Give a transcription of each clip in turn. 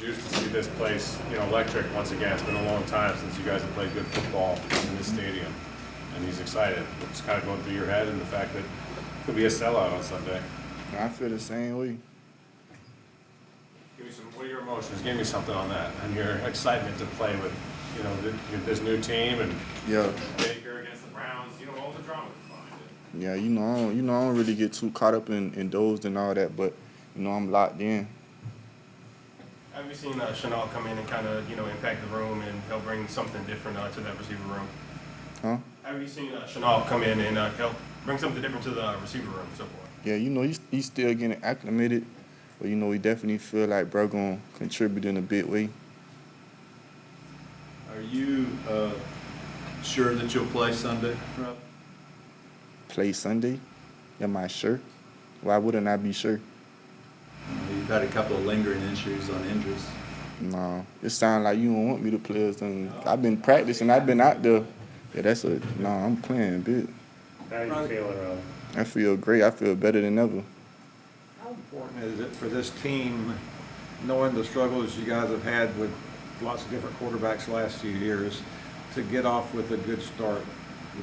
juiced to see this place, electric once again. It's been a long time since you guys have played good football in this stadium, and he's excited. What's kind of going through your head, and the fact that it could be a sellout on Sunday? I feel the same way. What are your emotions? Give me something on that, and your excitement to play with, this new team and Baker against the Browns. All the drama behind it. Yeah, I don't really get too caught up in those and all that, but I'm locked in. Have you seen Chanel come in and kind of, impact the room and help bring something different to that receiver room? Huh? Have you seen Chanel come in and help bring something different to the receiver room and so forth? Yeah, he's still getting acclimated, but we definitely feel like bro gonna contribute in a big way. Are you sure that you'll play Sunday, Rob? Play Sunday? Am I sure? Why wouldn't I be sure? You've had a couple of lingering issues on injuries. No, it sounds like you don't want me to play or something. I've been practicing. I've been out there. Yeah, I'm playing big. How are you feeling, Rob? I feel great. I feel better than ever. How important is it for this team, knowing the struggles you guys have had with lots of different quarterbacks last few years, to get off with a good start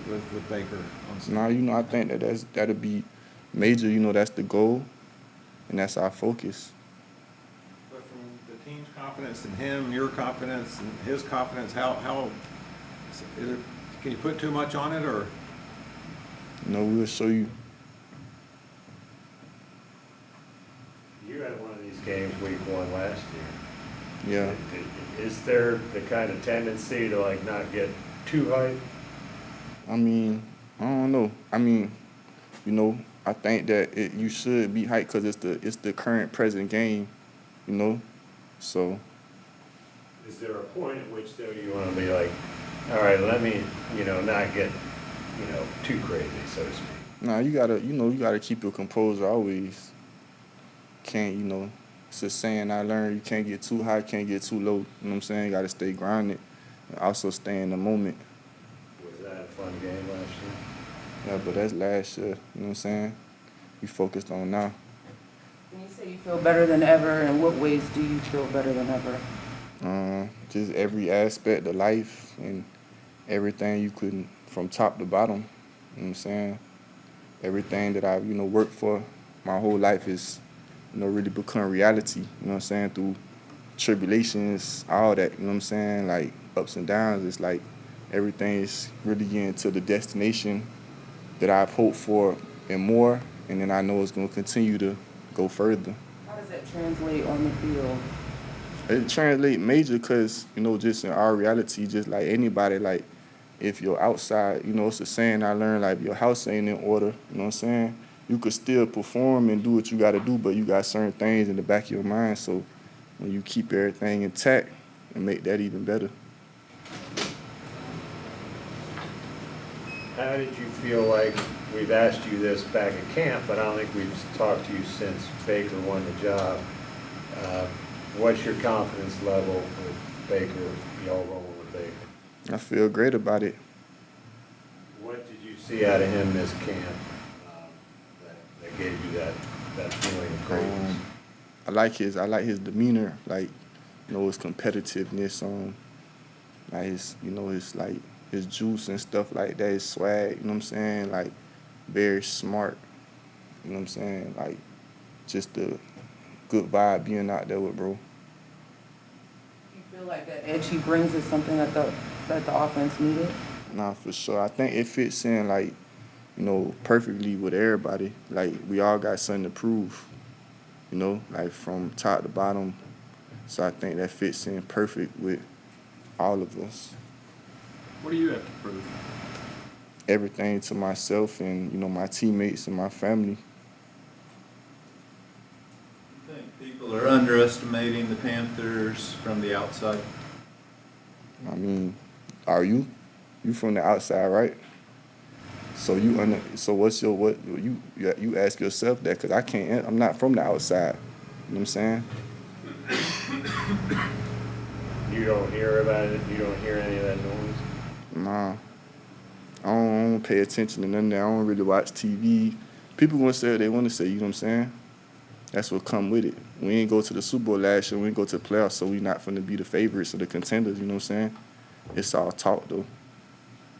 with Baker on Sunday? No, I think that'll be major. That's the goal, and that's our focus. But from the team's confidence in him, your confidence, and his confidence, how is it, can you put too much on it, or? We'll show you. You had one of these games week 1 last year. Yeah. Is there the kind of tendency to not get too hyped? I don't know. I think that you should be hyped because it's the current present game, So. Is there a point at which though you want to be like, all right, let me, not get, too crazy, so to speak? Nah, you gotta keep your composure always. Can't, it's a saying I learned, you can't get too high, can't get too low. You know what I'm saying? You gotta stay grounded and also stay in the moment. Was that a fun game last year? Yeah, but that's last year, you know what I'm saying? We focused on now. When you say you feel better than ever, in what ways do you feel better than ever? Just every aspect of life and everything you could, from top to bottom, you know what I'm saying? Everything that I've, worked for my whole life is, really become reality, you know what I'm saying? Through tribulations, all that, you know what I'm saying? Like ups and downs, it's like everything is really getting to the destination that I've hoped for and more, and then I know it's going to continue to go further. How does that translate on the field? It translates major because, just in our reality, just like anybody, like if you're outside, it's a saying I learned, like if your house ain't in order, you know what I'm saying? You could still perform and do what you got to do, but you got certain things in the back of your mind, so when you keep everything intact and make that even better. How did you feel like, we've asked you this back at camp, but I don't think we've talked to you since Baker won the job. What's your confidence level with Baker, y'all rolling with Baker? I feel great about it. What did you see out of him this camp that gave you that feeling of greatness? I like his demeanor, like, his competitiveness, like his juice and stuff like that, his swag, you know what I'm saying? Like, very smart, you know what I'm saying? Like, just a good vibe being out there with bro. You feel like that edge he brings is something that the offense needed? Nah, for sure. I think it fits in, perfectly with everybody. Like, we all got something to prove, like from top to bottom. So I think that fits in perfect with all of us. What do you have to prove? Everything to myself and, my teammates and my family. I think people are underestimating the Panthers from the outside. Are you? You from the outside, right? So you ask yourself that, because I'm not from the outside. You know what I'm saying? You don't hear about it? You don't hear any of that noise? Nah. I don't pay attention to none of that. I don't really watch TV. People gonna say what they want to say, you know what I'm saying? that's what come with it. We ain't go to the Super Bowl last year. We ain't go to the playoffs, so we not finna be the favorites or the contenders. You know what I'm saying? It's all talk though.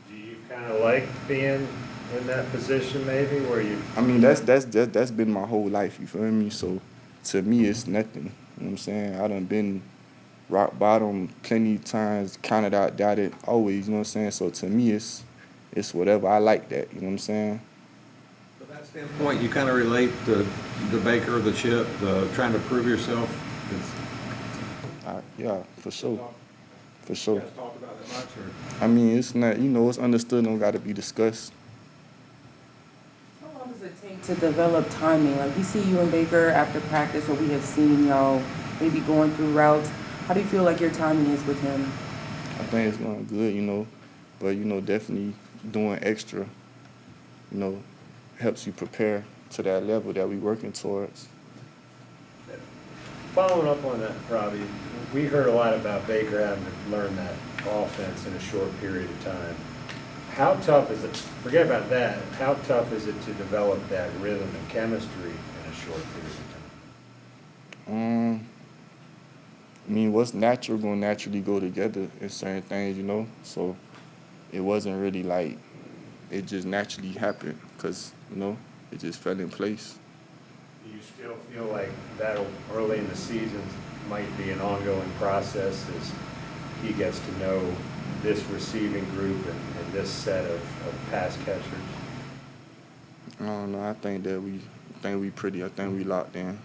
Do you kind of like being in that position maybe where you? I mean, that's been my whole life. You feel me? So to me, it's nothing. You know what I'm saying? I done been rock bottom plenty of times, counted out, doubted, always. You know what I'm saying? So to me, it's whatever. I like that. You know what I'm saying? From that standpoint, you kind of relate the Baker, the chip, the trying to prove yourself. Yeah, for sure. For You sure. guys talk about that much, or? I mean, it's not, you know, it's understood, don't got to be discussed. How long does it take to develop timing? Like we see you and Baker after practice, or we have seen y'all maybe going through routes. How do you feel like your timing is with him? I think it's going good, you know, but, you know, definitely doing extra, you know, helps you prepare to that level that we working towards. Following up on that, Robbie, we heard a lot about Baker having to learn that offense in a short period of time. How tough is it, forget about that, how tough is it to develop that rhythm and chemistry in a short period of time? I mean, what's natural going to naturally go together in certain things, you know? So it wasn't really like it just naturally happened because, you know, it just fell in place. Do you still feel like that'll, early in the season, might be an ongoing process as he gets to know this receiving group and this set of pass catchers? I don't know. I think we locked in.